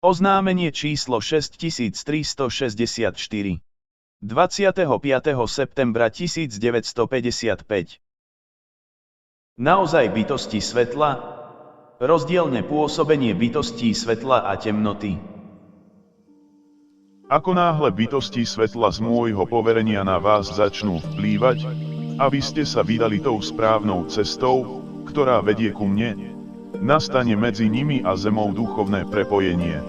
Oznámenie číslo 6364. 25. septembra 1955. Naozaj bytosti svetla? Rozdielne pôsobenie bytostí svetla a temnoty. Ako náhle bytosti svetla z môjho poverenia na vás začnú vplývať, aby ste sa vydali tou správnou cestou, ktorá vedie ku mne, nastane medzi nimi a zemou duchovné prepojenie.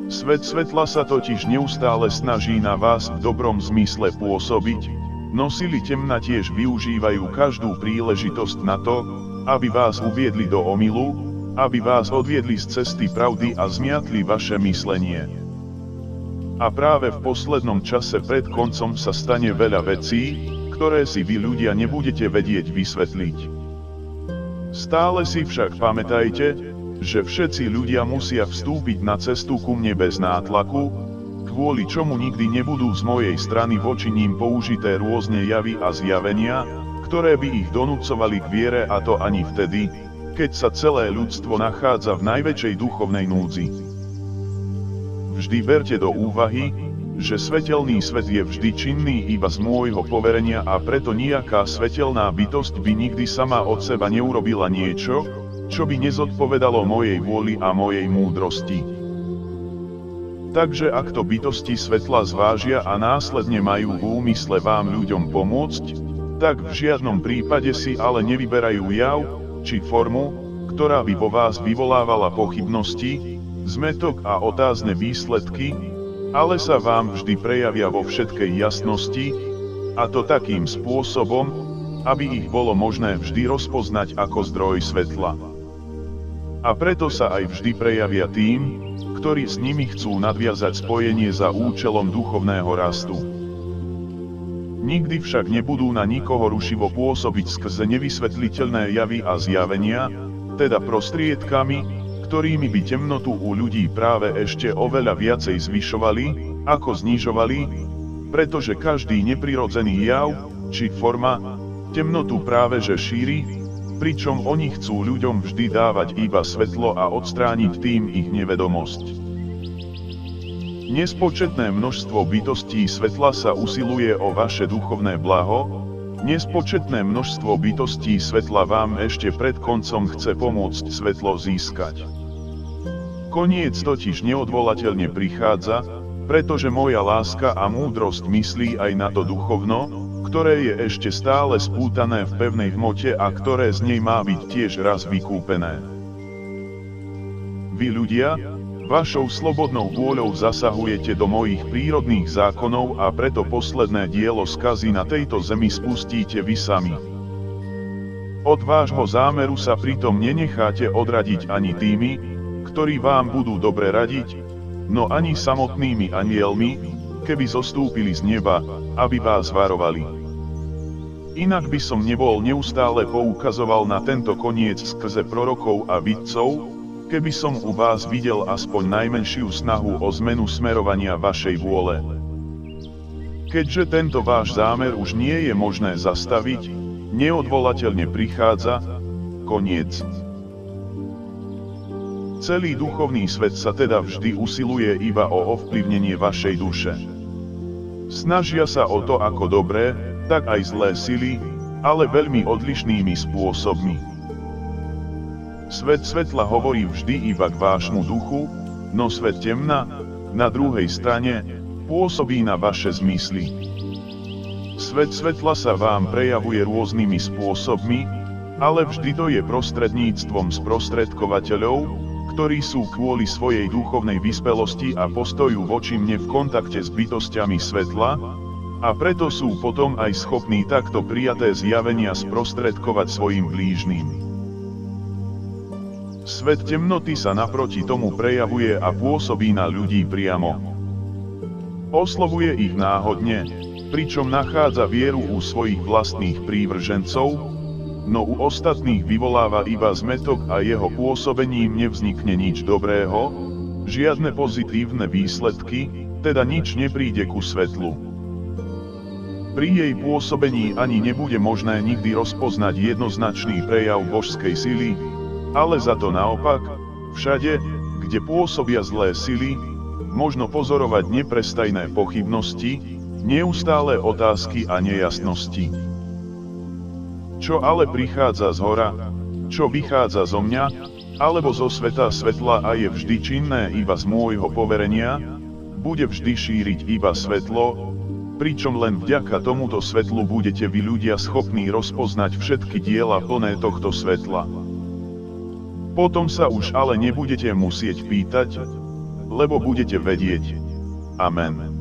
Svet svetla sa totiž neustále snaží na vás v dobrom zmysle pôsobiť, no sily temna tiež využívajú každú príležitosť na to, aby vás uviedli do omylu, aby vás odviedli z cesty pravdy a zmiatli vaše myslenie. A práve v poslednom čase pred koncom sa stane veľa vecí, ktoré si vy ľudia nebudete vedieť vysvetliť. Stále si však pamätajte, že všetci ľudia musia vstúpiť na cestu ku mne bez nátlaku, kvôli čomu nikdy nebudú z mojej strany voči ním použité rôzne javy a zjavenia, ktoré by ich donúcovali k viere, a to ani vtedy, keď sa celé ľudstvo nachádza v najväčšej duchovnej núdzi. Vždy berte do úvahy, že svetelný svet je vždy činný iba z môjho poverenia, a preto nejaká svetelná bytosť by nikdy sama od seba neurobila niečo, čo by nezodpovedalo mojej vôli a mojej múdrosti. Takže ak to bytosti svetla zvážia a následne majú v úmysle vám ľuďom pomôcť, tak v žiadnom prípade si ale nevyberajú jav, či formu, ktorá by vo vás vyvolávala pochybnosti, zmätok a otázne výsledky, ale sa vám vždy prejavia vo všetkej jasnosti, a to takým spôsobom, aby ich bolo možné vždy rozpoznať ako zdroj svetla. A preto sa aj vždy prejavia tým, ktorí s nimi chcú nadviazať spojenie za účelom duchovného rastu. Nikdy však nebudú na nikoho rušivo pôsobiť skrze nevysvetliteľné javy a zjavenia, teda prostriedkami, ktorými by temnotu u ľudí práve ešte oveľa viacej zvyšovali, ako znižovali, pretože každý neprirodzený jav, či forma, temnotu práve že šíri, pričom oni chcú ľuďom vždy dávať iba svetlo a odstrániť tým ich nevedomosť. Nespočetné množstvo bytostí svetla sa usiluje o vaše duchovné blaho, nespočetné množstvo bytostí svetla vám ešte pred koncom chce pomôcť svetlo získať. Koniec totiž neodvolateľne prichádza, pretože moja láska a múdrosť myslí aj na to duchovno, ktoré je ešte stále spútané v pevnej hmote a ktoré z nej má byť tiež raz vykúpené. Vy ľudia, vašou slobodnou vôľou zasahujete do mojich prírodných zákonov, a preto posledné dielo skazy na tejto zemi spustíte vy sami. Od vášho zámeru sa pritom nenecháte odradiť ani tými, ktorí vám budú dobre radiť, no ani samotnými anielmi, keby zostúpili z neba, aby vás varovali. Inak by som nebol neustále poukazoval na tento koniec skrze prorokov a vidcov, keby som u vás videl aspoň najmenšiu snahu o zmenu smerovania vašej vôle. Keďže tento váš zámer už nie je možné zastaviť, neodvolateľne prichádza koniec. Celý duchovný svet sa teda vždy usiluje iba o ovplyvnenie vašej duše. Snažia sa o to ako dobré, tak aj zlé sily, ale veľmi odlišnými spôsobmi. Svet svetla hovorí vždy iba k vášmu duchu, no svet temna, na druhej strane, pôsobí na vaše zmysly. Svet svetla sa vám prejavuje rôznymi spôsobmi, ale vždy to je prostredníctvom sprostredkovateľov, ktorí sú kvôli svojej duchovnej vyspelosti a postoju voči mne v kontakte s bytosťami svetla, a preto sú potom aj schopní takto prijaté zjavenia sprostredkovať svojim blížnym. Svet temnoty sa naproti tomu prejavuje a pôsobí na ľudí priamo. Oslovuje ich náhodne, pričom nachádza vieru u svojich vlastných prívržencov, no u ostatných vyvoláva iba zmätok a jeho pôsobením nevznikne nič dobrého, žiadne pozitívne výsledky, teda nič nepríde ku svetlu. Pri jej pôsobení ani nebude možné nikdy rozpoznať jednoznačný prejav božskej sily, ale za to naopak, všade, kde pôsobia zlé sily, možno pozorovať neprestajné pochybnosti, neustále otázky a nejasnosti. Čo ale prichádza zhora, čo vychádza zo mňa, alebo zo sveta svetla a je vždy činné iba z môjho poverenia, bude vždy šíriť iba svetlo, pričom len vďaka tomuto svetlu budete vy ľudia schopní rozpoznať všetky diela plné tohto svetla. Potom sa už ale nebudete musieť pýtať, lebo budete vedieť. Amen.